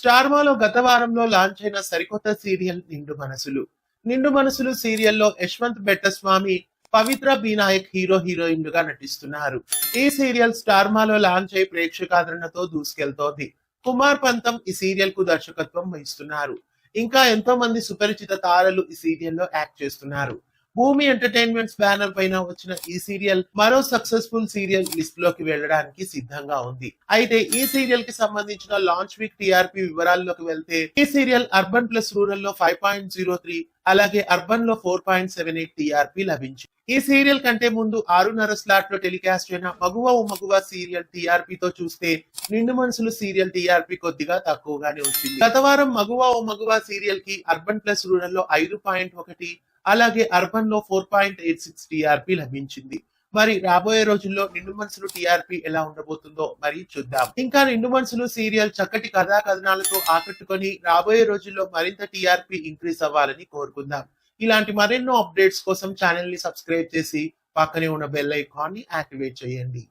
స్టార్మాలో గత వారంలో లాంచ్ అయిన సరికొత్త సీరియల్ నిండు మనసులు. నిండు మనసులు సీరియల్లో యశ్వంత్ బెట్టస్వామి, పవిత్ర బి నాయక్ హీరోయిన్లుగా నటిస్తున్నారు. ఈ సీరియల్ స్టార్మాలో లాంచ్ అయి ప్రేక్షకాదరణతో దూసుకెళ్తోంది. కుమార్ పంతం ఈ సీరియల్ కు దర్శకత్వం వహిస్తున్నారు. ఇంకా ఎంతో మంది సుపరిచిత తారలు ఈ సీరియల్లో యాక్ట్ చేస్తున్నారు. భూమి ఎంటర్టైన్మెంట్స్ బ్యానర్ పైన వచ్చిన ఈ సీరియల్ మరో సక్సెస్ఫుల్ సీరియల్ లిస్ట్ లోకి వెళ్ళడానికి సిద్ధంగా ఉంది. అయితే ఈ సీరియల్ కి సంబంధించిన లాంచ్ వీక్ టీఆర్పీ వివరాల్లోకి వెళ్తే, ఈ సీరియల్ అర్బన్ ప్లస్ రూరల్ లో 5.03, అలాగే అర్బన్ లో 4.78 టీఆర్పీ లభించింది. ఈ సీరియల్ కంటే ముందు 6:30 స్లాట్ లో టెలికాస్ట్ అయిన మగువ ఓ మగువ సీరియల్ టీఆర్పీతో చూస్తే నిండు మనసులు సీరియల్ టీఆర్పీ కొద్దిగా తక్కువగానే వచ్చింది. గత వారం మగువ ఓ మగువ సీరియల్ కి అర్బన్ ప్లస్ రూరల్ లో 5.1, అలాగే అర్బన్ లో 4.86 టీఆర్పీ లభించింది. మరి రాబోయే రోజుల్లో నిండు మనసులు టీఆర్పీ ఎలా ఉండబోతుందో మరి చూద్దాం. ఇంకా నిండు మనసులు సీరియల్ చక్కటి కథా కథనాలతో ఆకట్టుకొని రాబోయే రోజుల్లో మరింత టీఆర్పీ ఇంక్రీజ్ అవ్వాలని కోరుకుందాం. ఇలాంటి మరెన్నో అప్డేట్స్ కోసం ఛానల్ ని సబ్స్క్రైబ్ చేసి పక్కనే ఉన్న బెల్ ఐకాన్ ని యాక్టివేట్ చేయండి.